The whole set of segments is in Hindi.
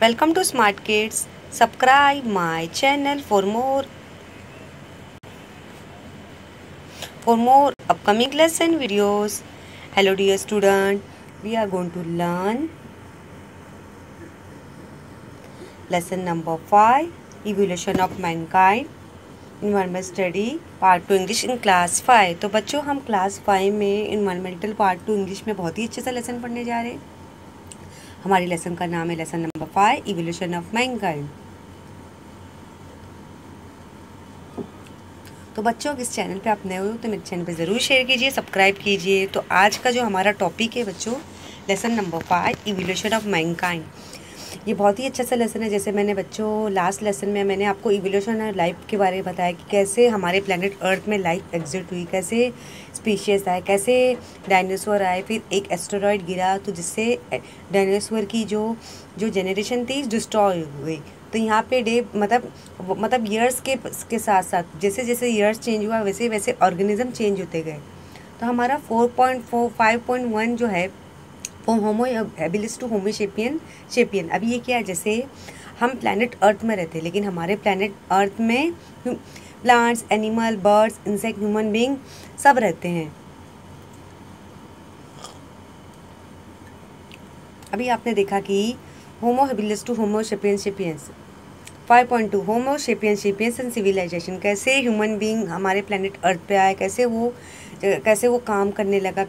Welcome to Smart Kids. Subscribe my channel for more upcoming lesson videos. Hello dear student. We are going to learn lesson number 5, Evolution of Mankind, Environment Study Part 2 English in Class 5। तो बच्चों हम क्लास 5 में इन्वायरमेंटल पार्ट 2 इंग्लिश में बहुत ही अच्छे से लेसन पढ़ने जा रहे हैं। हमारी लेसन का नाम है lesson number 5, evolution of Mankind. तो बच्चों इस चैनल पे आप नए हो तो मेरे चैनल पे ज़रूर शेयर कीजिए, सब्सक्राइब कीजिए। तो आज का जो हमारा टॉपिक है बच्चों, lesson number 5, evolution of Mankind. ये बहुत ही अच्छा सा लेसन है। जैसे मैंने बच्चों लास्ट लेसन में मैंने आपको इवोल्यूशन और लाइफ के बारे में बताया कि कैसे हमारे प्लेनेट अर्थ में लाइफ एग्जिस्ट हुई, कैसे स्पीशीज़ आए, कैसे डायनासोर आए, फिर एक एस्टेरॉयड गिरा तो जिससे डायनासोर की जो जनरेशन थी डिस्ट्रॉय हुई। तो यहाँ पे डे मतलब ईयर्स के साथ साथ जैसे जैसे ईयर्स चेंज हुआ वैसे वैसे ऑर्गेनिज्म चेंज होते गए। तो हमारा 5.1 जो है वो होमो हैबिलिस टू होमो शेपियन। अभी ये क्या है, जैसे हम प्लैनेट अर्थ में रहते हैं लेकिन हमारे प्लैनेट अर्थ में plants, animal, birds, insect, human being सब रहते हैं। अभी आपने देखा कि Homo habilis to Homo sapiens 5.2 Homo sapiens and civilisation. कैसे ह्यूमन बीइंग हमारे प्लैनेट अर्थ पे आए, कैसे वो काम करने लगा,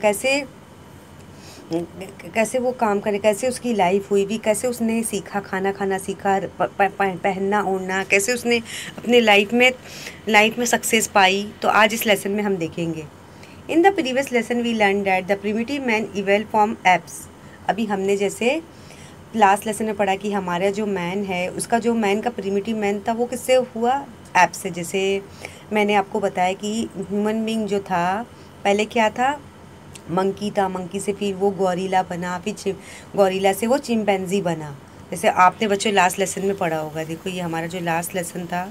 कैसे वो काम करे, कैसे उसकी लाइफ हुई भी, कैसे उसने सीखा, खाना सीखा, पहनना ओढ़ना, कैसे उसने अपने लाइफ में सक्सेस पाई। तो आज इस लेसन में हम देखेंगे। In the previous lesson we learn that the primitive man evolve from apes. अभी हमने जैसे लास्ट लेसन में पढ़ा कि हमारा जो मैन है उसका जो मैन का प्रिमिटिव मैन था वो किससे हुआ, ऐप से। जैसे मैंने आपको बताया कि ह्यूमन बीइंग जो था पहले क्या था, मंकी था, मंकी से फिर वो गौरीला बना, फिर गौरीला से वो चिंपैंजी बना। जैसे आपने बच्चों लास्ट लेसन में पढ़ा होगा। देखो ये हमारा जो लास्ट लेसन था,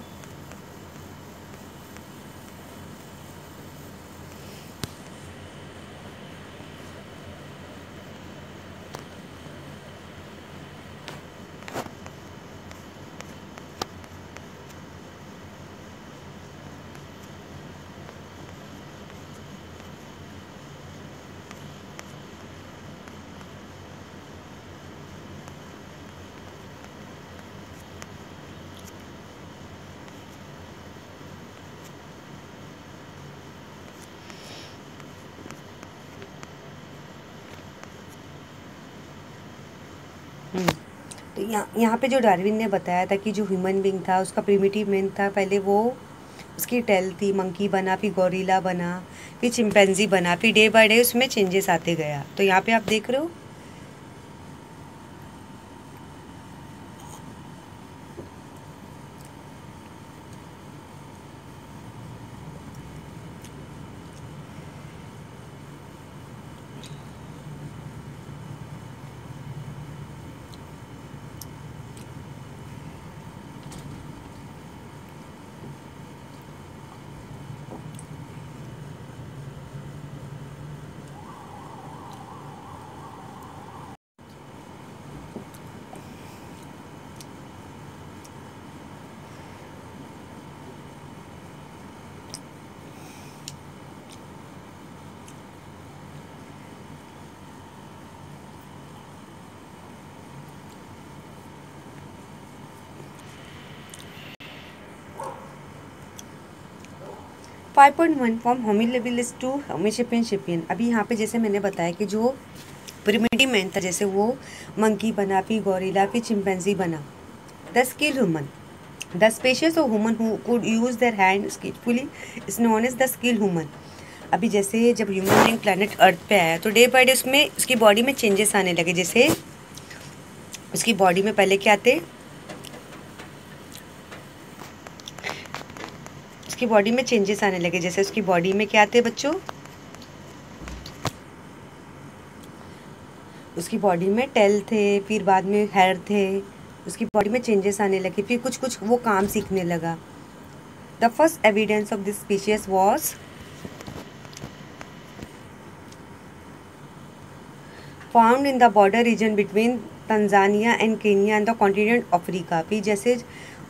तो यहाँ पे जो डार्विन ने बताया था कि जो ह्यूमन बीइंग था उसका प्रिमिटिव मैन था, पहले वो उसकी टेल थी, मंकी बना, फिर गौरीला बना, फिर चिंपैंजी बना, फिर डे बाय डे उसमें चेंजेस आते गया। तो यहाँ पे आप देख रहे हो 5.1 फ्रॉम होमिलेबिलिस टू होमोशेपियन। अभी यहाँ पे जैसे मैंने बताया कि जो प्रिमिटिव मैन था जैसे वो मंकी बना, फिर गौरीला, फिर चिंपैंजी बना। The skill human, the species of human who could use their hand skilfully is known as the skill human. अभी जैसे जब ह्यूमन बीइंग प्लैनेट अर्थ पे आया तो डे बाय डे उसमें उसकी बॉडी में चेंजेस आने लगे। जैसे उसकी बॉडी में पहले क्या थे, उसकी बॉडी में चेंजेस आने लगे। जैसे उसकी बॉडी में क्या थे बच्चों, उसकी बॉडी में टेल थे, फिर बाद में हेयर थे, उसकी बॉडी में चेंजेस आने लगे, फिर कुछ वो काम सीखने लगा। The first evidence of this species was found in the border region between Tanzania and Kenya and the continent Africa. फिर जैसे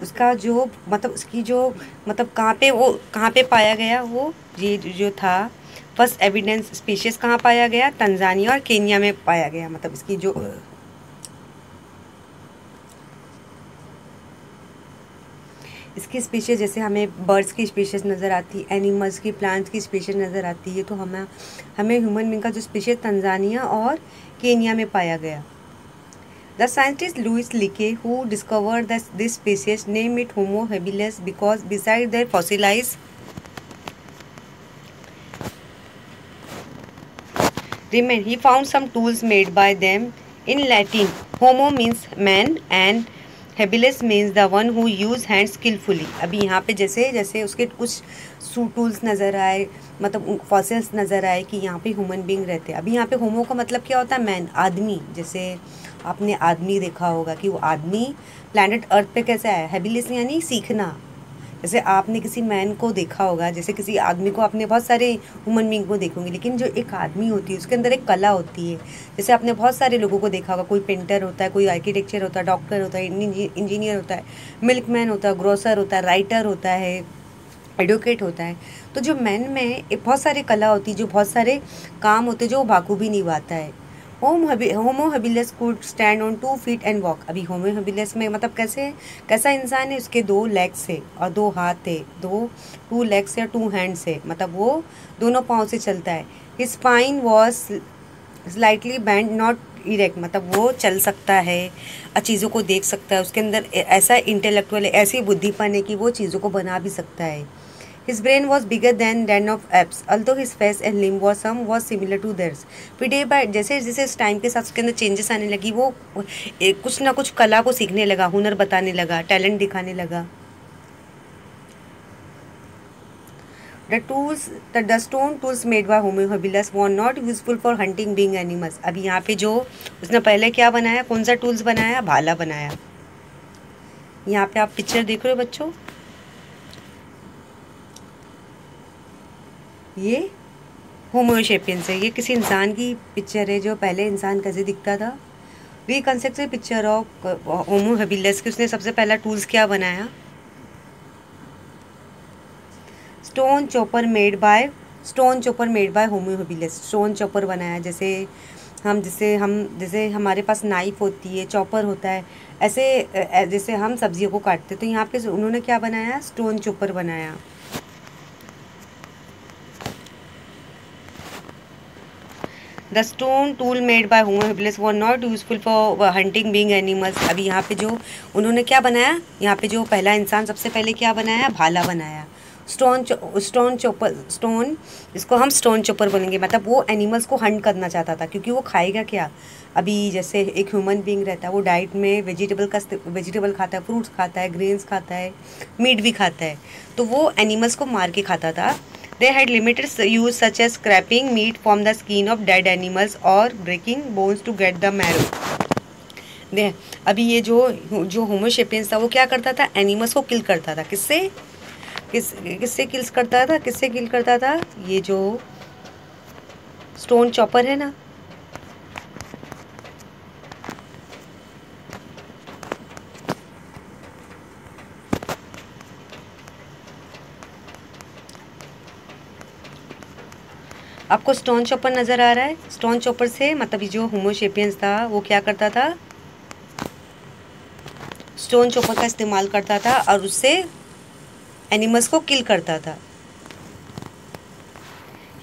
उसका जो मतलब उसकी जो मतलब कहाँ पे पाया गया, वो ये जो था फर्स्ट एविडेंस स्पीशीज़ कहाँ पाया गया, तंजानिया और केनिया में पाया गया। मतलब इसकी जो इसकी स्पीशीज़, जैसे हमें बर्ड्स की स्पीशीज़ नज़र आती, एनिमल्स की, प्लांट्स की स्पीशीज़ नज़र आती है, तो हमें ह्यूमन बींग का जो स्पीशीज़ तंजानिया और केनिया में पाया गया। The scientist Louis Leakey who discovered this species name it Homo habilis because beside their fossilize remain he found some tools made by them. In Latin, homo means man and habilis means the one who use hands skillfully। अभी यहाँ पे जैसे जैसे उसके कुछ टूल्स नज़र आए, मतलब फॉसिल्स नज़र आए कि यहाँ पे ह्यूमन बींग रहते हैं। अभी यहाँ पे होमो का मतलब क्या होता है, मैन, आदमी। जैसे आपने आदमी देखा होगा कि वो आदमी प्लैनेट अर्थ पे कैसे आया, हेबिलिस यानी सीखना। जैसे आपने किसी मैन को देखा होगा, जैसे किसी आदमी को, आपने बहुत सारे ह्यूमन बींग को देखोगे, लेकिन जो एक आदमी होती है उसके अंदर एक कला होती है। जैसे आपने बहुत सारे लोगों को देखा होगा, कोई पेंटर होता है, कोई आर्किटेक्चर होता है, डॉक्टर होता है, इंजीनियर होता है, मिल्कमैन होता है, ग्रोसर होता है, राइटर होता है, एडवोकेट होता है। तो जो मैन में एक बहुत सारी कला होती है, जो बहुत सारे काम होते हैं जो वो बाखूबी निभाता है। होमो habilis could stand on 2 feet and walk. अभी होमो हेबिलिस में मतलब कैसा इंसान है, उसके 2 legs है और 2 हाथ है, 2 legs या 2 hands है, मतलब वो दोनों पाँव से चलता है। His spine was slightly bend not erect, मतलब वो चल सकता है, चीज़ों को देख सकता है, उसके अंदर ऐसा इंटेलेक्चुअल है, ऐसी बुद्धिपन है कि वो चीज़ों को बना भी सकता है। His brain was bigger than that of apes, although his face and limb was similar to theirs. फिर डे बाय जैसे जैसे इस टाइम के साथ उसके अंदर चेंजेस आने लगी, वो कुछ ना कुछ कला को सीखने लगा, हुनर बताने लगा, टैलेंट दिखाने लगा। The stone tools made by Homo habilis were not useful for hunting big animals। अभी यहाँ पे जो उसने पहले क्या बनाया, कौन सा टूल्स बनाया, भाला बनाया। यहाँ पे आप पिक्चर देख रहे हो बच्चों, ये होमो सेपियंस है, ये किसी इंसान की पिक्चर है, जो पहले इंसान कैसे दिखता था। Reconstructed picture of homo habilis की उसने सबसे पहला टूल्स क्या बनाया, stone chopper made by homo habilis. Stone chopper बनाया, जैसे हमारे पास नाइफ होती है, चॉपर होता है, ऐसे जैसे हम सब्जियों को काटते, तो यहाँ पे उन्होंने क्या बनाया, स्टोन चॉपर बनाया। The stone tool made by Homo habilis were not useful for hunting big animals। अभी यहाँ पे जो उन्होंने क्या बनाया, यहाँ पे जो पहला इंसान सबसे पहले क्या बनाया, भाला बनाया। स्टोन चॉपर, इसको हम स्टोन चॉपर बोलेंगे, मतलब वो एनिमल्स को हंट करना चाहता था, क्योंकि वो खाएगा क्या। अभी जैसे एक ह्यूमन बीइंग रहता है, वो डाइट में वेजिटेबल खाता है, फ्रूट्स खाता है, ग्रेन्स खाता है, मीट भी खाता है, तो वो एनिमल्स को मार के खाता था। They had limited use such as scraping meat from the skin of dead animals or breaking bones to get the marrow। अभी ये जो होमो सेपियंस था, वो क्या करता था, एनिमल्स को किल करता था। किससे किल करता था, ये जो स्टोन चॉपर है ना, आपको स्टोन चॉपर नज़र आ रहा है। स्टोन चॉपर से मतलब ये जो होमो सेपियंस था वो क्या करता था, स्टोन चॉपर का इस्तेमाल करता था और उससे एनिमल्स को किल करता था।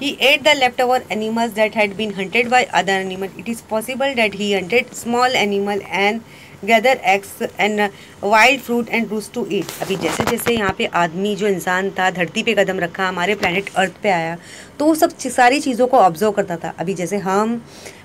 He ate the leftover animals that had been hunted by other animals. It is possible that he hunted small animal and gather eggs and wild fruit and roots to eat। अभी जैसे जैसे यहाँ पे आदमी, जो इंसान था, धरती पे कदम रखा, हमारे प्लेनेट अर्थ पे आया, तो वो सब सारी चीज़ों को ऑब्जर्व करता था। अभी जैसे हम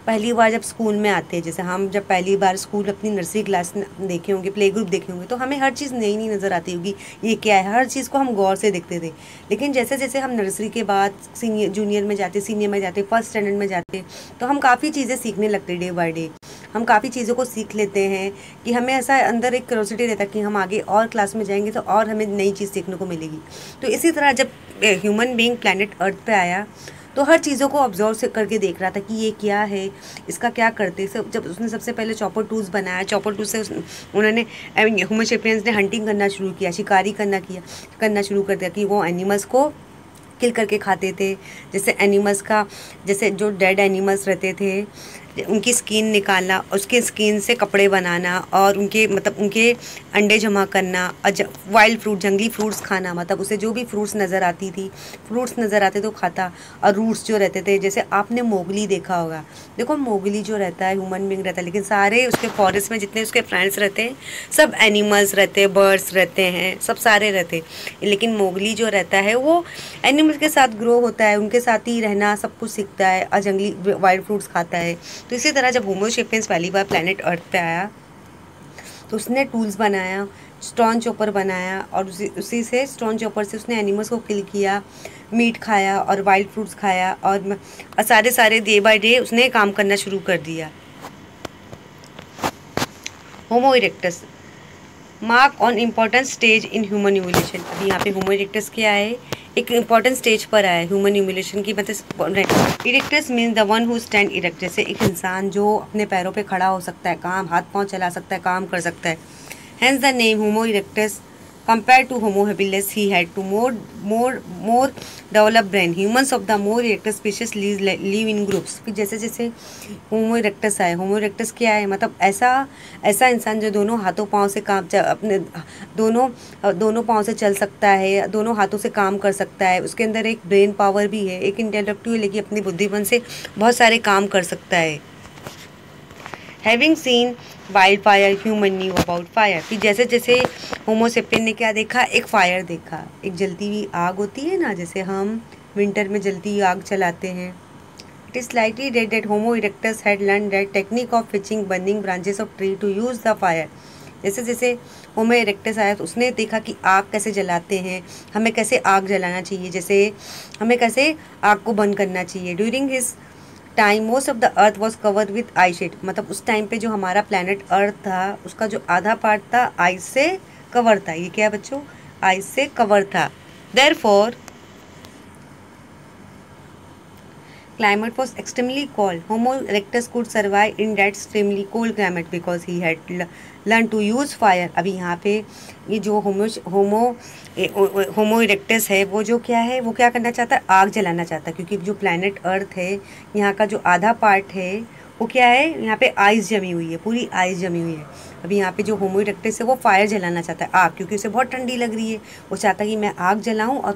पहली बार जब स्कूल में आते हैं, जैसे हम जब पहली बार स्कूल अपनी नर्सरी क्लास देखे होंगे, प्ले ग्रुप देखे होंगे, तो हमें हर चीज़ नई नई नज़र आती होगी, ये क्या है, हर चीज़ को हम गौर से देखते थे। लेकिन जैसे जैसे हम नर्सरी के बाद जूनियर में जाते, सीनियर में जाते, फर्स्ट स्टैंडर्ड में जाते, तो हम काफ़ी चीज़ें सीखने लगते, डे बाय डे हम काफ़ी चीज़ों को सीख लेते हैं कि हमें ऐसा अंदर एक क्यूरोसिटी रहता है कि हम आगे और क्लास में जाएंगे तो और हमें नई चीज़ सीखने को मिलेगी। तो इसी तरह जब ह्यूमन बीइंग प्लैनेट अर्थ पे आया, तो हर चीज़ों को ऑब्जर्व से करके देख रहा था कि ये क्या है, इसका क्या करते। सब जब उसने सबसे पहले चॉपर टूल्स बनाया, चॉपर टूल से उन्होंने होमो सेपियंस ने हंटिंग करना शुरू किया, शिकारी करना शुरू कर दिया कि वो एनिमल्स को किल करके खाते थे। जैसे एनिमल्स का, जैसे जो डेड एनिमल्स रहते थे उनकी स्किन निकालना, उसके स्किन से कपड़े बनाना और उनके मतलब उनके अंडे जमा करना, और वाइल्ड फ्रूट, जंगली फ्रूट्स खाना, मतलब उसे जो भी फ्रूट्स नज़र आते तो खाता। और रूट्स जो रहते थे, जैसे आपने मोगली देखा होगा, देखो मोगली जो रहता है ह्यूमन बींग रहता है, लेकिन सारे उसके फॉरेस्ट में जितने उसके फ्रेंड्स रहते हैं सब एनिमल्स रहते हैं, बर्ड्स रहते हैं, सब सारे रहते हैं। लेकिन मोगली जो रहता है वो एनिमल्स के साथ ग्रो होता है, उनके साथ ही रहना सब कुछ सीखता है और जंगली वाइल्ड फ्रूट्स खाता है। तो इसी तरह जब होमो सेपियंस पहली बार प्लैनेट अर्थ पे आया तो उसने टूल्स बनाया, स्टोन चॉपर बनाया, और उसी से स्टोन चॉपर से उसने एनिमल्स को किल किया, मीट खाया और वाइल्ड फ्रूट्स खाया, और सारे डे बाय डे उसने काम करना शुरू कर दिया। Homo erectus mark on important stage in human evolution. अभी यहाँ पे होमो इरेक्टस क्या है, एक इम्पॉर्टेंट स्टेज पर आया है ह्यूमन इवोल्यूशन की। मतलब erectus means the one who stand erect, जैसे एक इंसान जो अपने पैरों पे खड़ा हो सकता है, काम हाथ पांव चला सकता है, काम कर सकता है। Hence the name homo erectus. Compared to Homo habilis, he had to more developed brain. Humans of the more erectus species live in groups. फिर जैसे जैसे होमो इरेक्टस आए, होमो इरेक्टस क्या है, मतलब ऐसा इंसान जो दोनों हाथों पाँव से काम अपने दोनों पाँव से चल सकता है, दोनों हाथों से काम कर सकता है, उसके अंदर एक ब्रेन पावर भी है, एक इंटेलेक्चुअल है कि अपनी बुद्धिमन से बहुत सारे काम कर सकता है। Having scene wild fire human knew about fire. फिर जैसे जैसे होमो सेपियन ने क्या देखा, एक फायर देखा, एक जलती हुई आग होती है ना, जैसे हम विंटर में जलती हुई आग चलाते हैं। It is likely that Homo erectus had learn that technique of fetching burning branches of tree to use the fire. जैसे जैसे होमो इरेक्टस आया तो उसने देखा कि आग कैसे जलाते हैं, हमें कैसे आग जलाना चाहिए, जैसे हमें कैसे आग को बंद करना चाहिए। During his time most of the earth was covered with ice sheet. मतलब उस टाइम पे जो हमारा प्लैनेट अर्थ था उसका जो आधा पार्ट था आइस से कवर था। ये क्या है बच्चों, आइस से कवर था। Therefore climate was extremely cold. Homo erectus could survive in that extremely cold climate because he had learned to use fire. अभी यहाँ पे ये जो होमो इरेक्टस है वो जो क्या है, वो क्या करना चाहता है, आग जलाना चाहता है, क्योंकि जो प्लैनेट अर्थ है यहाँ का जो आधा पार्ट है वो क्या है, यहाँ पे आइस जमी हुई है, पूरी आइस जमी हुई है। अभी यहाँ पे जो होमो इरेक्टस है वो फायर जलाना चाहता है, आग, क्योंकि उसे बहुत ठंडी लग रही है, वो चाहता है कि मैं आग जलाऊं और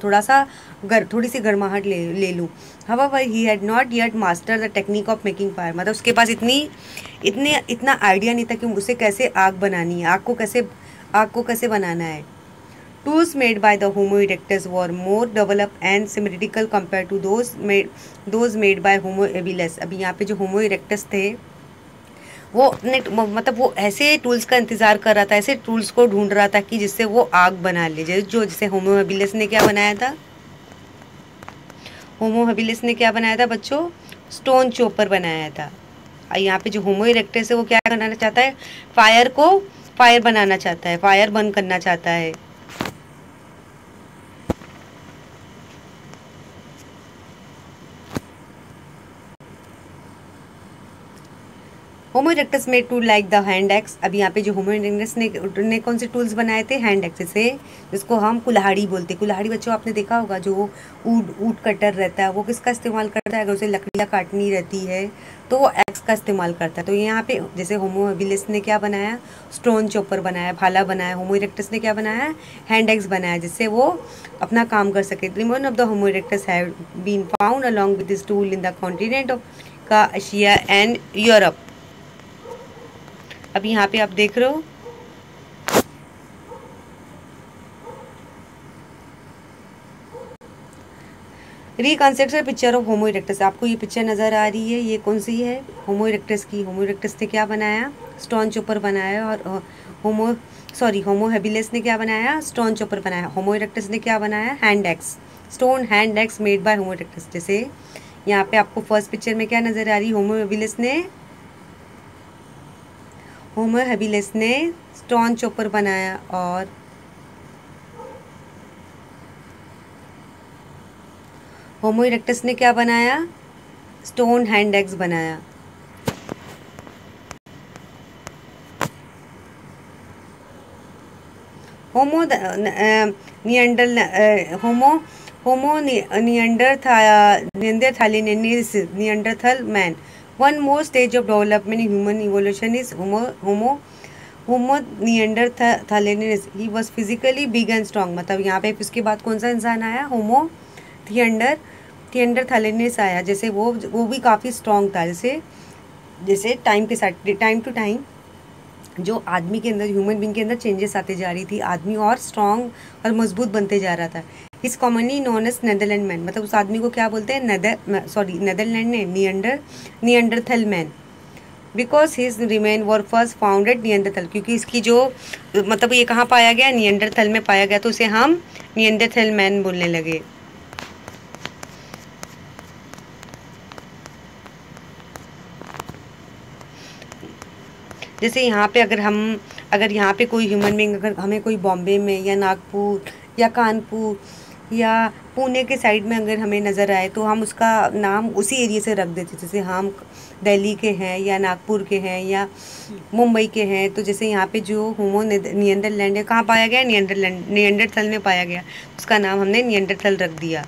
थोड़ी सी गर्माहट ले लूँ। However, he had not yet mastered the technique of making fire. मतलब उसके पास इतना आइडिया नहीं था कि उसे कैसे आग बनानी है, आग को कैसे बनाना है। Tools made by the Homo erectus were more developed and symmetrical compared to those made by Homo habilis. अभी यहाँ पे जो Homo erectus थे वो मतलब वो ऐसे टूल्स का इंतज़ार कर रहा था, ऐसे टूल्स को ढूंढ रहा था कि जिससे वो आग बना ले। जैसे होमो हैबिलिस ने क्या बनाया था, होमो हैबिलिस ने क्या बनाया था बच्चों, स्टोन चॉपर बनाया था। और यहाँ पे जो होमो इरेक्टस है वो क्या करना चाहता है, फायर बनाना चाहता है, फायर बर्न करना चाहता है। Homo erectus made tool like the hand axe. अब यहाँ पे जो होमो इरेक्टस ने कौन से टूल्स बनाए थे, हैंड एक्स, से जिसको हम कुल्हाड़ी बोलते हैं। कुल्हाड़ी बच्चों आपने देखा होगा, जो ऊट कटर रहता है वो किसका इस्तेमाल करता है, अगर उसे लकड़ियाँ काटनी रहती है तो वो एक्स का इस्तेमाल करता है। तो यहाँ पे जैसे होमो हैबिलिस ने क्या बनाया, स्टोन चॉपर बनाया, भाला बनाया, होमो इरेक्टस ने क्या बनाया, हैंड एक्स बनाया, जिससे वो अपना काम कर सके। Remain of the Homo erectus have been found along with this tool in the continent का एशिया एंड यूरोप। अब यहाँ पे आप देख रहे हो reconstruction picture of Homo erectus. आपको ये पिक्चर नज़र आ रही है, ये कौन सी है, होमो इरेक्टस की। होमो इरेक्टस ने क्या बनाया, स्टोन चॉपर बनाया, और होमो हैबिलिस ने क्या बनाया, स्टोन चॉपर बनाया। होमो इरेक्टस ने क्या बनाया, hand axe, stone hand x made by homo erectus. जैसे यहाँ पे आपको फर्स्ट पिक्चर में क्या नज़र आ रही है, होमो हैबिलिस ने स्टोन चॉपर बनाया और होमो इरेक्टस ने क्या बनाया? स्टोन हैंड एक्स बनाया। Homo Neanderthal man. One more stage of development in human evolution is Homo neanderthalensis. He was physically big and strong. मतलब यहाँ पे उसके बाद कौन सा इंसान आया? होमो नियंडरथालेनिस आया। जैसे वो भी काफ़ी स्ट्रॉन्ग था। जैसे टाइम के साथ टाइम टू टाइम जो आदमी के अंदर, ह्यूमन बींग के अंदर चेंजेस आते जा रही थी, आदमी और स्ट्रॉन्ग और मजबूत बनते जा रहा था। Is commonly known as Netherland man. मतलब उस आदमी को क्या बोलते हैं? नेदरलैंड ने Neanderthal man. Because his remain were first founded Neanderthal. क्योंकि इसकी जो मतलब ये कहाँ पाया गया? नियंडरथल में पाया गया, तो उसे हम नियंडरथल मैन बोलने लगे। जैसे यहाँ पे अगर यहाँ पे कोई ह्यूमन बींग, अगर हमें कोई बॉम्बे में या नागपुर या कानपुर या पुणे के साइड में अगर हमें नज़र आए, तो हम उसका नाम उसी एरिया से रख देते। जैसे हम दिल्ली के हैं या नागपुर के हैं या मुंबई के हैं, तो जैसे यहाँ पे जो होमो नियंडरलैंड है, कहाँ पाया गया? नियंडरथल में पाया गया, उसका नाम हमने नियंडरथल रख दिया।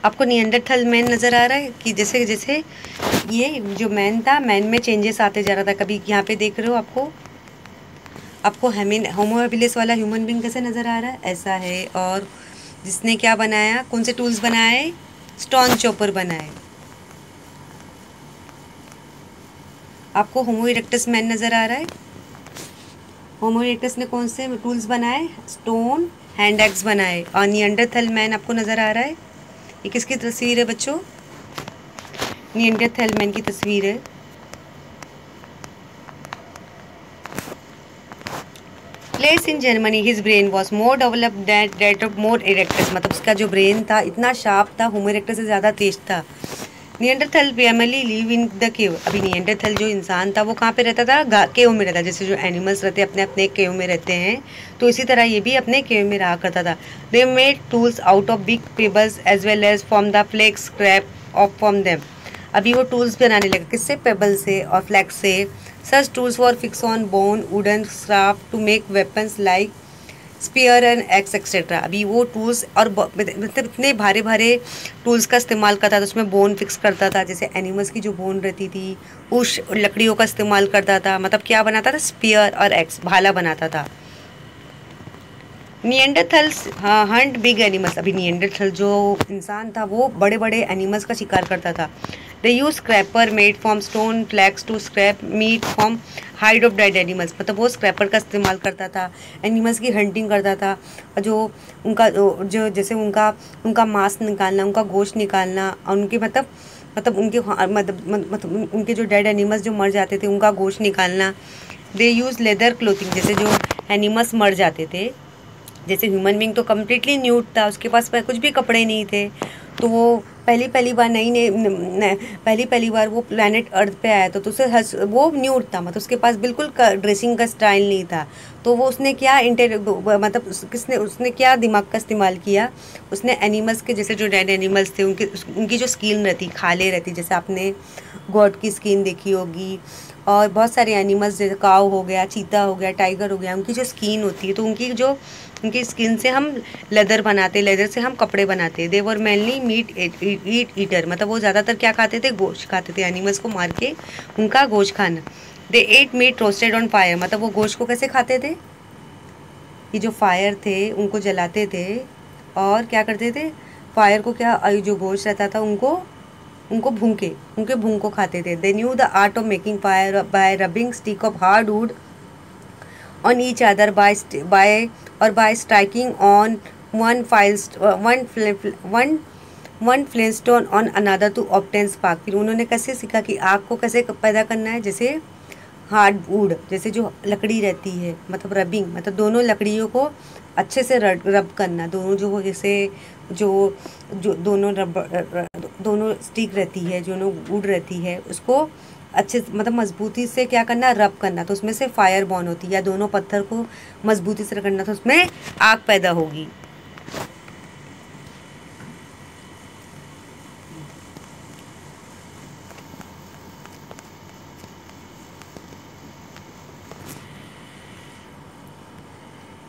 आपको नियंडरथल मैन नज़र आ रहा है कि जैसे जैसे ये जो मैन था, मैन में चेंजेस आते जा रहा था। कभी यहाँ पे देख रहे हो आपको होमो हैबिलिस वाला ह्यूमन बींग कैसे नज़र आ रहा है? ऐसा है। और जिसने क्या बनाया? कौन से टूल्स बनाए? स्टोन चॉपर बनाए। आपको होमो इरेक्टस मैन नज़र आ रहा है? होमो इरेक्टस ने कौन से टूल्स बनाए? स्टोन हैंड एक्स बनाए। और नियंडरथल मैन आपको नज़र आ रहा है? ये किसकी तस्वीर है बच्चों? नियंडरथल मैन की तस्वीर है। Place in Germany, his brain was more developed that of more erectus. मतलब उसका जो ब्रेन था इतना शार्प था, होमो इरेक्टस से ज़्यादा तेज था। Neanderthal family live in the cave. अभी नियंडरथल जो इंसान था वो कहाँ पे रहता था? केव में रहता। जैसे जो एनिमल्स रहते हैं अपने अपने केव में रहते हैं, तो इसी तरह ये भी अपने केव में रहा करता था। They made tools out of big pebbles as well as from the flakes scrap off from them. अभी वो टूल्स बनाने लगे, किससे? पेबल से और फ्लैक्स से। Such tools were fix on bone wooden shaft to make weapons like spear and axe etcetera. अभी वो टूल्स और मतलब इतने भारे भारे टूल्स का इस्तेमाल करता था, उसमें बोन फिक्स करता था। जैसे एनिमल्स की जो बोन रहती थी, उस लकड़ियों का इस्तेमाल करता था। मतलब क्या बनाता था? स्पीयर और एक्स, भाला बनाता था। Neanderthals Hunt big animals. अभी नियंडरथल जो इंसान था वो बड़े बड़े एनिमल्स का शिकार करता था। They use scraper made from stone flakes to scrape meat from hide of dead animals. मतलब वो स्क्रैपर का इस्तेमाल करता था, एनिमल्स की हंटिंग करता था। जो उनका जो जैसे उनका मांस निकालना, उनका गोश्त निकालना, और उनके मतलब उनके जो डेड एनिमल्स जो मर जाते थे उनका गोश्त निकालना। दे यूज़ लेदर क्लोथिंग। जैसे जो एनिमल्स मर जाते थे, जैसे ह्यूमन बींग तो कम्प्लीटली न्यूड था, उसके पास कुछ भी कपड़े नहीं थे, तो वो पहली बार वो प्लैनेट अर्थ पे आया, तो उसे वो न्यूड था। मतलब उसके पास बिल्कुल ड्रेसिंग का स्टाइल नहीं था। तो वो उसने क्या उसने क्या दिमाग का इस्तेमाल किया? उसने एनिमल्स के, जैसे जो डेड एनिमल्स थे उनकी जो स्किन रहती, खाले रहती, जैसे आपने गॉड की स्किन देखी होगी, और बहुत सारे एनिमल्स जैसे काऊ हो गया, चीता हो गया, टाइगर हो गया, उनकी जो स्किन होती है, तो उनकी स्किन से हम लेदर बनाते, लेदर से हम कपड़े बनाते। दे वर मेनली मीट ईटर। मतलब वो ज़्यादातर क्या खाते थे? गोश्त खाते थे, एनिमल्स को मार के उनका गोश्त खाना। They ate meat roasted on fire. मतलब वो गोश्त को कैसे खाते थे? ये जो फायर थे उनको जलाते थे और क्या करते थे? फायर को जो गोश्त रहता था उनको भून को खाते थे। They knew the art of making fire bye rubbing stick of hard would on each other by striking on one flintstone on another to obtain spark। फिर उन्होंने कैसे सीखा कि आग को कैसे पैदा करना है? जैसे हार्ड वुड, जैसे जो लकड़ी रहती है, मतलब रबिंग, मतलब दोनों लकड़ियों को अच्छे से रब करना। दोनों जो जैसे जो दोनों स्टिक रहती है, जो वुड रहती है, उसको अच्छे मतलब मजबूती से क्या करना, रब करना, तो उसमें से फायर बॉर्न होती है, या दोनों पत्थर को मजबूती से रगड़ना तो उसमें आग पैदा होगी।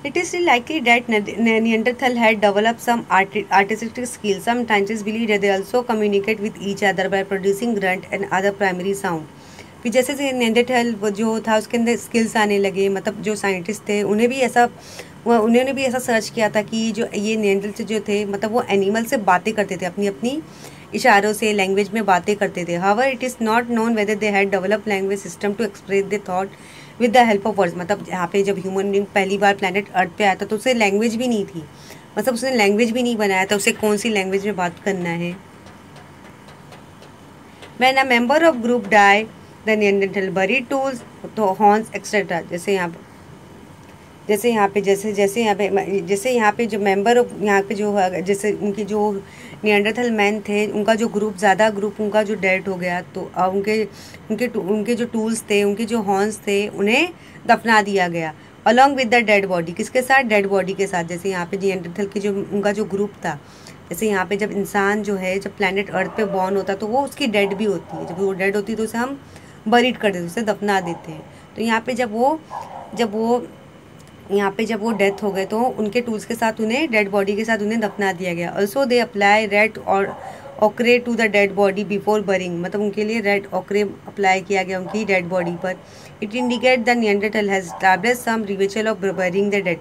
It is still likely that Neanderthal had developed some artistic skills. Some scientists believe that they also communicate with each other by producing grunt and other primary sound. फिर जैसे जैसे नियंडरथल जो था उसके अंदर स्किल्स आने लगे, मतलब जो साइंटिस्ट थे उन्होंने भी ऐसा सर्च किया था कि जो ये नियंडरथल जो थे मतलब वो एनिमल से बातें करते थे, अपनी अपनी इशारों से लैंग्वेज में बातें करते थे। However it is not known whether they had develop language system to express the thought with the help of words. मतलब यहाँ पे जब ह्यूमन बीइंग पहली बार प्लैनेट अर्थ पे आया था तो उसे लैंग्वेज भी नहीं थी, मतलब उसने लैंग्वेज भी नहीं बनाया था, उसे कौन सी लैंग्वेज में बात करना है। When a member of group die, the Neanderthal buried tools, तो horns, etc. जैसे यहाँ पे जो मेंबर यहाँ पे जो जैसे उनकी जो नियंडरथल मैन थे उनका जो ग्रुप उनका जो डेड हो गया, तो उनके जो टूल्स थे, उनके जो हॉर्न्स थे, उन्हें दफना दिया गया along with the dead body. किसके साथ? डेड बॉडी के साथ। जैसे यहाँ पे नियंडरथल की जो उनका जो ग्रुप था, जैसे यहाँ पे जब इंसान जो है जब प्लैनेट अर्थ पे बॉर्न होता तो वो उसकी डेड भी होती है, जब वो डेड होती है तो उसे हम बरीड कर देते, उसे दफना देते हैं। तो यहाँ पे जब वो डेथ हो गए तो उनके टूल्स के साथ उन्हें डेड बॉडी के साथ उन्हें दफना दिया गया। ऑल्सो दे अप्लाई रेड और ochre to the dead body before burying, मतलब उनके लिए रेड ओकरे अप्लाई किया गया उनकी डेड बॉडी पर। It indicate the Neanderthal has established some ritual of burying dead,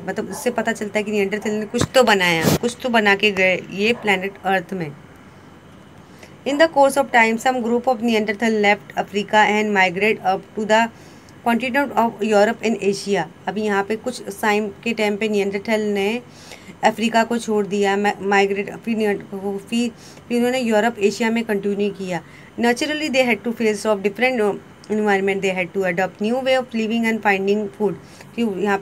मतलब उससे पता चलता है कि नियंडरथल ने कुछ तो बनाया, कुछ तो बना के गए ये प्लैनेट अर्थ में। In the course of time some group of Neanderthal left Africa and migrate up to the continent of Europe and Asia. अभी यहाँ पे कुछ टाइम के टाइम पे नियंडरथल ने अफ्रीका को छोड़ दिया, माइग्रेट, फिर उन्होंने यूरोप एशिया में कंटिन्यू किया। Naturally they had to face of different environment, they had to adopt new way of living and finding food. फिर यहाँ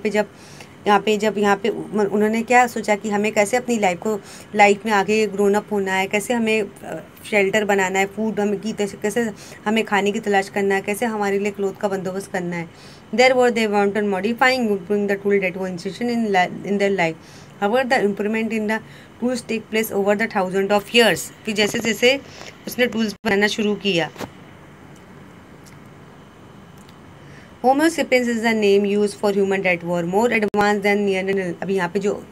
पे उन्होंने क्या सोचा कि हमें कैसे अपनी लाइफ में आगे ग्रोन अप होना है, कैसे हमें शेल्टर बनाना है, फूड हमें कैसे हमें खाने की तलाश करना है, कैसे हमारे लिए क्लोथ का बंदोबस्त करना है। There were they went on modifying improving the tool that वो institution in their life. However the improvement in the tools take place over the thousand of years. फिर जैसे जैसे उसने टूल्स बनाना शुरू किया। Homo sapiens is the name use for human that were more advance than Neanderthal.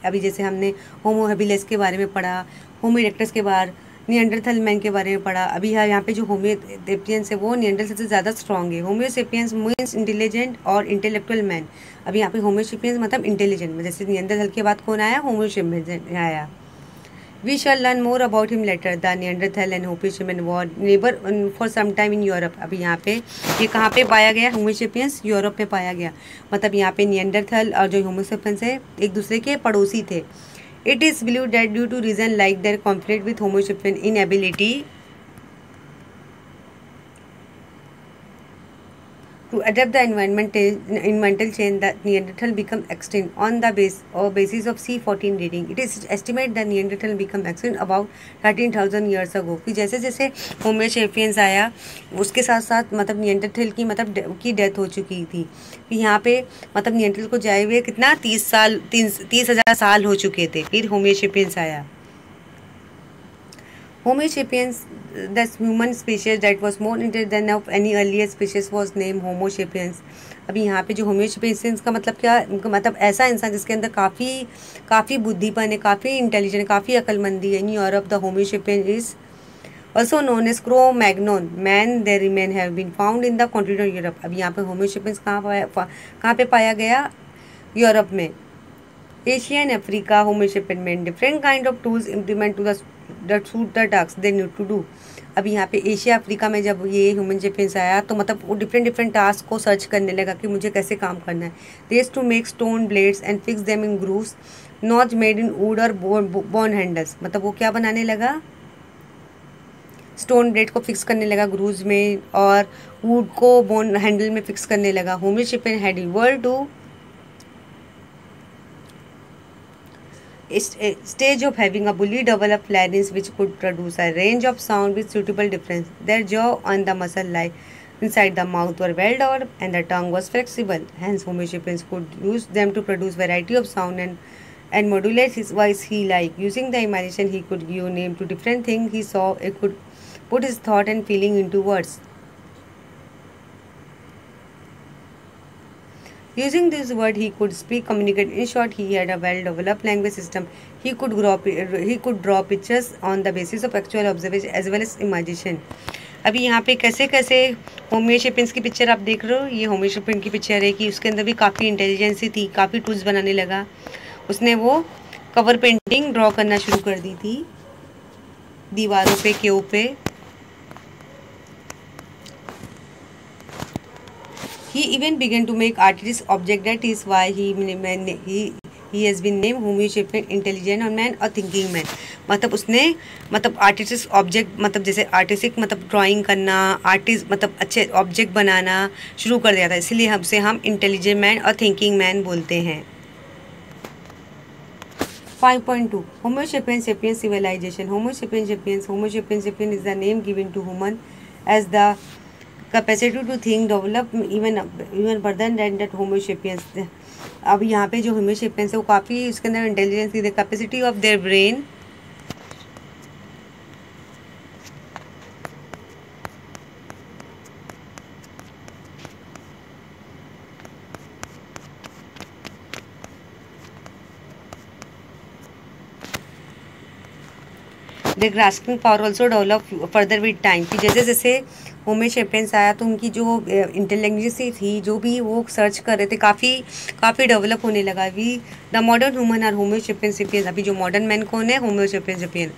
अभी जैसे हमने होमो हैबिलिस के बारे में पढ़ा, होमो इरेक्टस के बाद नियंडरथल मैन के बारे में पढ़ा। अभी यहाँ पे जो होमो सेपियंस है वो नियंडरथल से ज़्यादा स्ट्रॉन्ग है। होमो सेपियंस मीन्स इंटेलिजेंट और इंटेलेक्चुअल मैन। अभी यहाँ पे होमो सेपियंस मतलब इंटेलिजेंट, जैसे नियंडरथल के बाद कौन आया? होमो सेपियंस आया। We shall learn more about him later. The Neanderthal and Homo sapiens were neighbor for some time in Europe. अभी यहाँ पे ये कहाँ पे पाया गया? Homo sapiens यूरोप में पाया गया। मतलब यहाँ पे नियंडरथल और जो Homo sapiens है एक दूसरे के पड़ोसी थे। It is believed that due to reason like their conflict with Homo sapiens inability to adapt the environmental change, the Neanderthal become extinct on the basis of C14 dating. It is estimated that Neanderthal become extinct about 13,000 years ago. फिर जैसे जैसे होमो सेपियंस आया उसके साथ साथ मतलब नियंडरथल की डेथ हो चुकी थी। फिर यहाँ पे मतलब नियंडरथल को जाए हुए कितना 30,000 साल हो चुके थे। फिर होमो सेपियंस आया। Homo sapiens, the human species that was more intelligent than of any earlier species, was named Homo sapiens. अभी यहाँ पे जो Homo sapiens का मतलब क्या? मतलब ऐसा इंसान जिसके अंदर काफ़ी बुद्धिपन है, काफ़ी इंटेलिजेंट है, काफ़ी अक्लमंदी है। In Europe the Homo sapiens is also known as Cro-Magnon man. Their remains have been found in the continental Europe. अभी यहाँ पे Homo sapiens कहाँ पे पाया गया? यूरोप में। Asia and Africa Homo sapiens में different kind of tools implement to the suit the task they need to do. अभी यहाँ पे एशिया अफ्रीका में जब ये ह्यूमन सेपियंस आया तो मतलब वो डिफरेंट टास्क को सर्च करने लगा कि मुझे कैसे काम करना है। They used to make stone blades and fix them in grooves not made in wood और बोन हैंडल्स। मतलब वो क्या बनाने लगा? स्टोन ब्लेड को फिक्स करने लगा ग्रूव्स में और वुड को बोन हैंडल में फिक्स करने लगा। Homo sapiens had evolved to stage of having a fully developed larynx which could produce a range of sound with suitable difference. Their jaw and the muscle lie inside the mouth were well developed and the tongue was flexible. Hence, Homo sapiens could use them to produce variety of sound and modulate his voice he liked. Using the imagination, he could give name to different things he saw. He could put his thought and feeling into words. Using this word, he could speak, communicate. In short, he had a well-developed language system. He could draw pictures on the basis of actual observation as well as imagination. अभी यहाँ पे कैसे कैसे होमो सेपियंस की पिक्चर आप देख रहे हो, ये होमो सेपियन की पिक्चर है कि उसके अंदर भी काफ़ी इंटेलिजेंसी थी, काफ़ी टूल्स बनाने लगा. उसने वो कवर पेंटिंग ड्रॉ करना शुरू कर दी थी दीवारों पे, केव पे. He even began to make artistic object. That is why he has been named Homo sapien, intelligent man और thinking man. मतलब उसने आर्टिस्टिक ऑब्जेक्ट जैसे आर्टिस्टिक ड्राइंग करना, आर्टिस्ट अच्छे ऑब्जेक्ट बनाना शुरू कर दिया था. इसलिए हम इंटेलिजेंट मैन और थिंकिंग मैन बोलते हैं. 5.2 Homo sapiens sapiens civilization. Homo sapiens sapiens is the name given to human as the capacity to think develop even further than that Homo sapiens. अब यहाँ पे जो Homo sapiens है वो काफ़ी उसके अंदर इंटेलिजेंस की capacity of their brain the grasping power also develop further with time. कि जैसे जैसे होमो सेपियंस आया तो उनकी जो इंटेलिजेंस थी, जो भी वो सर्च कर रहे थे, काफ़ी डेवलप होने लगा. We the modern human are Homo sapien sapien. अभी जो मॉडर्न मैन कौन है? Homo sapien sapien.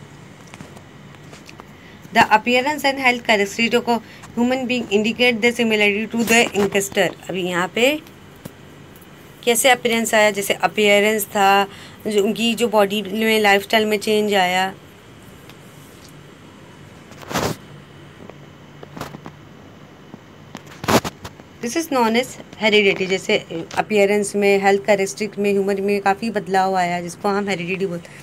The appearance and health characteristic of human being indicate the similarity to the ancestor. अभी यहाँ पे कैसे अपीयरेंस आया? जैसे अपीयरेंस था, जो उनकी जो बॉडी में लाइफस्टाइल में चेंज आया. This is known as heredity. जैसे अपीयरेंस में, हेल्थ कैरेक्टरिस्टिक में, ह्यूमन में काफ़ी बदलाव आया, जिसको हम हेरिडिटी बोलते हैं.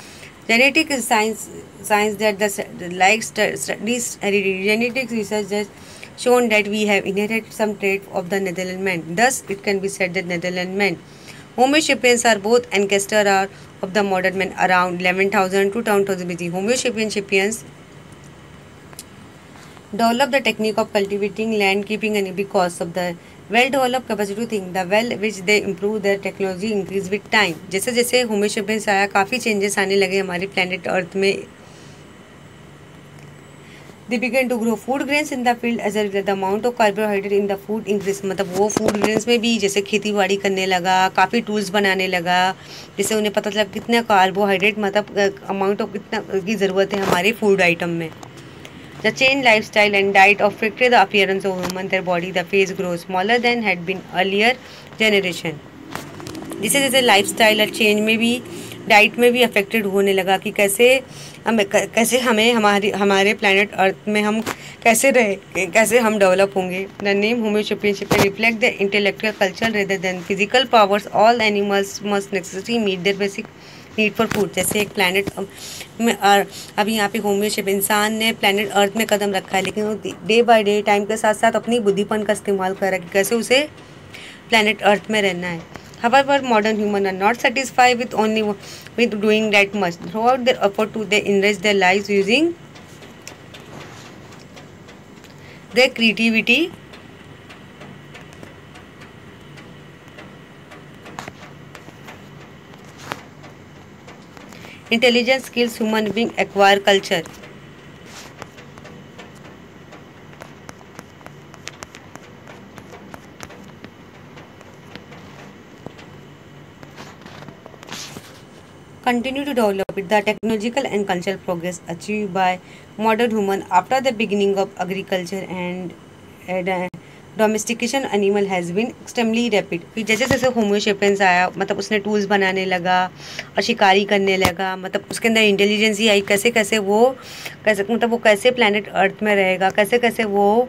Genetic science that the like studies heredity. Genetic research has shown that we have inherited some trait of the Netherlands man. Thus, it can be said that Netherlands men, Homo sapiens, are both ancestor of the modern man around 11,000 to 10,000 BC. Homo sapiens developed the technique of cultivating land, keeping and because of the well-developed capacity to think, the well which they improve their technology increase with time. जैसे जैसे होमो सेपियंस आया, काफ़ी चेंजेस आने लगे हमारे प्लैनेट अर्थ में. They began to grow food grains in the field as a result the amount of carbohydrate in the food increase. मतलब वो फूड ग्रेन्स में भी जैसे खेती बाड़ी करने लगा, काफ़ी टूल्स बनाने लगा, जैसे उन्हें पता चला कितना कार्बोहाइड्रेट अमाउंट ऑफ कितना की ज़रूरत है हमारे फूड आइटम में. The changed lifestyle and diet affected the appearance of human, their body, the face grows smaller than had been earlier generation. जैसे जैसे लाइफस्टाइल और चेंज में भी, डाइट में भी अफेक्टेड होने लगा कि कैसे हमें हमारे प्लैनेट अर्थ में हम कैसे हम डेवलप होंगे. The name Homo sapien reflect the intellectual culture rather than physical powers. All animals must necessary meet their basic need for food. जैसे एक प्लैनेट में अभी यहाँ पे होमो सेपियन इंसान ने प्लैनेट अर्थ में कदम रखा है, लेकिन वो डे बाय डे टाइम के साथ साथ अपनी बुद्धिपन का इस्तेमाल कर रहा है कि कैसे उसे प्लैनेट अर्थ में रहना है. However, modern humans are not satisfied with doing that much. Throughout their effort to they enrich their lives using their creativity, intelligence, skills, human being acquire culture. Continue to develop it. The technological and cultural progress achieved by modern human after the beginning of agriculture and domestication animal has been extremely rapid. फिर जैसे जैसे होमो सेपियंस आया, मतलब उसने टूल्स बनाने लगा और शिकारी करने लगा, मतलब उसके अंदर इंटेलिजेंस ही आई, कैसे कैसे वो कैसे प्लैनेट अर्थ में रहेगा, कैसे कैसे वो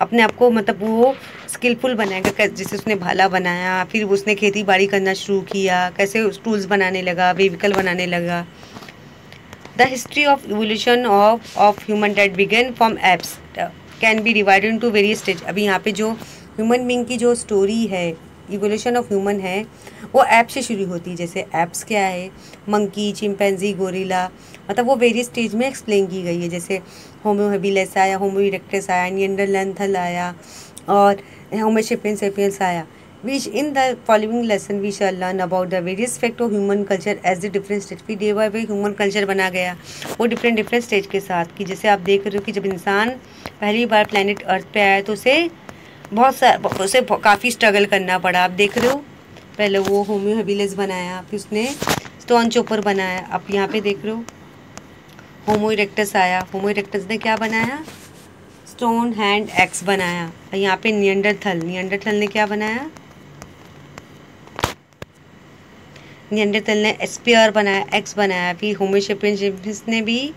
अपने आप को मतलब वो स्किलफुल बनाएगा, जैसे उसने भाला बनाया, फिर उसने खेती बाड़ी करना शुरू किया, कैसे टूल्स बनाने लगा, व्हीकल बनाने लगा। The history of evolution of human that began from apes can be divided into various stage. अभी यहाँ पे जो ह्यूमन बीइंग की जो स्टोरी है, इवोल्यूशन ऑफ ह्यूमन है, वो ऐप से शुरू होती है। जैसे ऐप्स क्या है, मंकी, चिंपैंजी, गोरिल्ला, मतलब वो वेरियस स्टेज में एक्सप्लेन की गई है। जैसे होमो हैबिलिस आया, होमो इरेक्टस आया, निएंडरथल आया और होमो सेपियंस आया। which in the following lesson we shall learn about the various aspects of human culture as the different stage। फिर day by day human culture बना गया वो डिफरेंट स्टेज के साथ, कि जैसे आप देख रहे हो कि जब इंसान पहली बार प्लैनेट अर्थ पे आया तो उसे काफ़ी स्ट्रगल करना पड़ा। आप देख रहे हो पहले वो होमो हैबिलिस बनाया, फिर उसने स्टोन चॉपर बनाया। आप यहाँ पे देख रहे हो होमो इरेक्टस आया, होमो इरेक्टस ने क्या बनाया, स्टोन हैंड एक्स बनाया। और यहाँ पे निएंडरथल ने क्या बनाया, निएंडरथल ने स्पीयर बनाया, एक्स बनाया। फिर होमो सेपियंस ने भी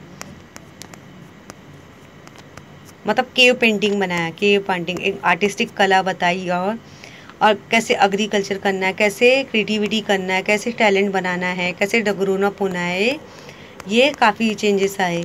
मतलब केव पेंटिंग बनाया, केव पेंटिंग एक आर्टिस्टिक कला बताई, और कैसे एग्रीकल्चर करना है, कैसे क्रिएटिविटी करना है, कैसे टैलेंट बनाना है, कैसे ग्रोन अप होना है, ये काफ़ी चेंजेस आए।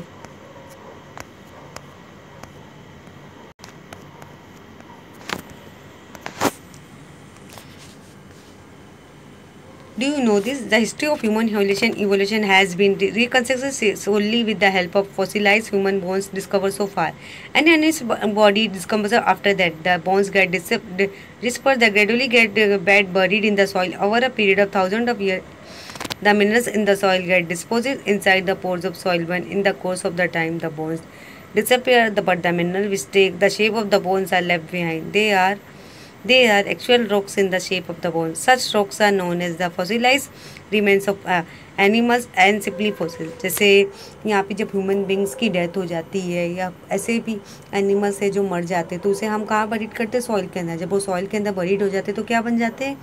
Do you know this? The history of human evolution has been reconstructed solely with the help of fossilized human bones discovered so far. And in its body discomposes after that. The bones get dispersed, they gradually get buried in the soil over a period of thousands of years. The minerals in the soil get deposited inside the pores of soil when in the course of the time the bones disappear, but the minerals which take the shape of the bones are left behind. They are actual rocks in the shape of the bones. Such rocks are known as the fossilized remains of animals and simply fossil। जैसे यहाँ पे जब ह्यूमन बींग्स की डेथ हो जाती है या ऐसे भी एनिमल्स है जो मर जाते हैं, तो उसे हम कहाँ बरीड करते हैं, सॉइल के अंदर। जब वो सॉइल के अंदर बरीड हो जाते हैं तो क्या बन जाते हैं,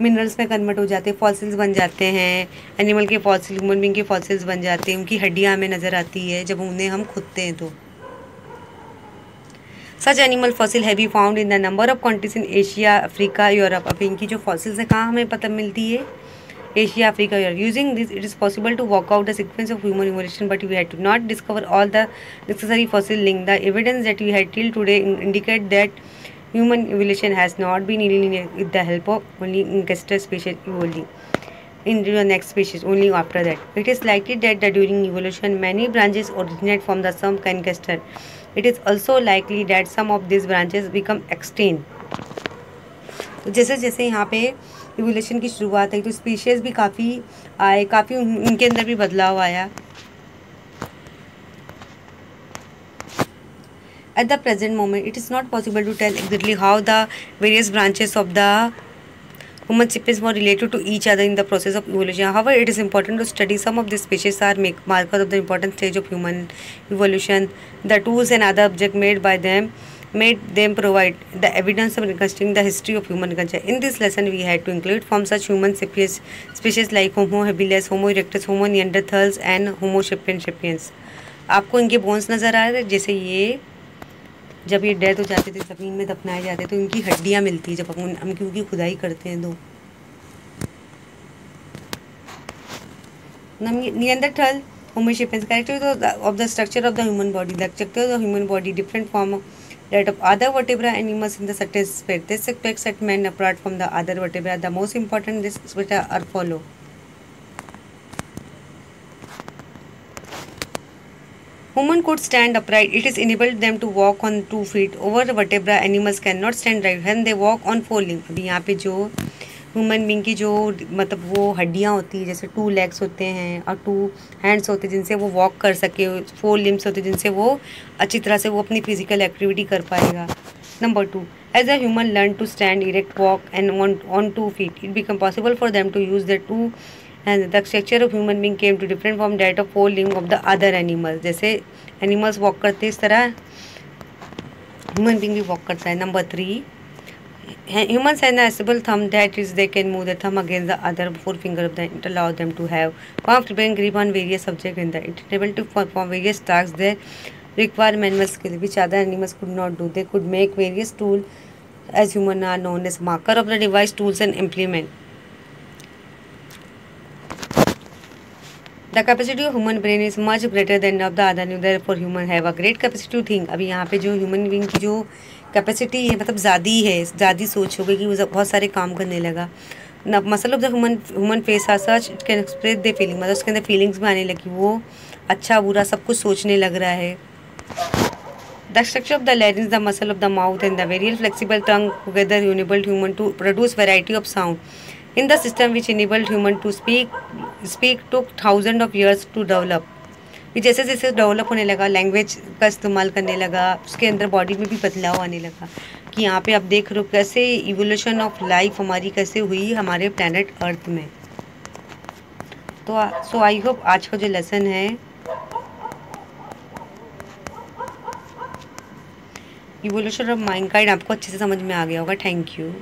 मिनरल्स में कन्वर्ट हो जाते हैं, फॉसिल्स बन जाते हैं। एनिमल के फॉसिल, ह्यूमन बींग के फॉसिल्स बन जाते हैं, उनकी हड्डियाँ हमें नज़र आती है जब उन्हें हम खुदते हैं तो। सच एनिमल फॉसिल है be found in the number of countries in Asia, Africa, Europe. अब इनकी जो फॉसिल्स है कहाँ हमें पता मिलती है, Asia, Africa, Europe. Using this it is possible to work out the sequence of human evolution, but we had to not discover all the necessary fossil link. The evidence that we had till today indicate that human evolution has not been linear with the help of only ancestor species evolving into the next species only after that. It is likely that during evolution many branches originate from the some ancestor. It is also likely that some of these branches become extinct. तो जैसे जैसे यहाँ पे इवोल्यूशन की शुरुआत आई तो स्पीशीज़ भी काफ़ी आए, काफ़ी उनके अंदर भी बदलाव आया। At the present moment, it is not possible to tell exactly how the various branches of the human species were related to each other in the process of evolution. However, it is important to study some of these species are markers of the important stage of human evolution. The tools and other objects made them provide the evidence of reconstructing the history of human culture. In this lesson, we had to include from such human species like Homo habilis, Homo erectus, Homo neanderthals, and Homo sapiens. आपको इनके बोन्स नज़र आ रहे हैं, जैसे ये जब ये डेथ हो जाते थे, ज़मीन में दफनाए जाते तो इनकी हड्डियाँ मिलती है जब हम क्योंकि खुदाई करते हैं तो। Neanderthal, homo sapiens character of the structure of the human body. The structure of the human body different from that of other vertebra animals in the certain aspect. This aspect set men apart from the other vertebra. The most important this aspects are follow. Human could stand upright. It is enabled them to walk on 2 feet. Over vertebra animals cannot stand right when they walk on 4 limbs. अभी यहाँ पे जो ह्यूमन बींग की जो मतलब वो हड्डियाँ होती है, जैसे 2 legs होते हैं और 2 hands होते हैं जिनसे वो वॉक कर सके, 4 limbs होते हैं जिनसे वो अच्छी तरह से वो अपनी फिजिकल एक्टिविटी कर पाएगा। Number 2, as a human learn to stand erect, walk and on 2 feet, it become possible for them to use their 2 and the structure of human being came to different from that of 4 limbs of the other animals. जैसे एनिमल्स वॉक करते इस तरह ह्यूमन बींग भी वॉक करता है। Number 3, Humans have an accessible thumb, that is, they can move the thumb against the other forefinger of the it allows them to have comfortable grip on various subjects in the it is able to perform various tasks that require manual skill, which other animals could not do. They could make various tools as humans are known as marker of the device, tools and implement. The capacity of human brain is much greater than of the other animal, therefore human have a great capacity to think. अभी यहाँ पे जो ह्यूमन बीइंग की जो कैपेसिटी है मतलब ज़्यादा सोच हो गई कि वो बहुत सारे काम करने लगा न muscle of the human face are such it can express the feeling मतलब उसके अंदर फीलिंग्स भी आने लगी, वो अच्छा बुरा सब कुछ सोचने लग रहा है. The structure of the larynx, the muscle of the mouth, and the very flexible tongue together enabled human to produce variety of sound. In the system which enabled human to speak took thousands of years to develop. फिर जैसे जैसे डेवलप होने लगा, लैंग्वेज का इस्तेमाल करने लगा, उसके अंदर बॉडी में भी बदलाव आने लगा कि यहाँ पे आप देख रहे हो कैसे इवोल्यूशन ऑफ लाइफ हमारी कैसे हुई हमारे प्लैनेट अर्थ में. तो सो आई होप आज का जो लेसन है इवोल्यूशन ऑफ मैनकाइंड आपको अच्छे से समझ में आ गया होगा. Thank you.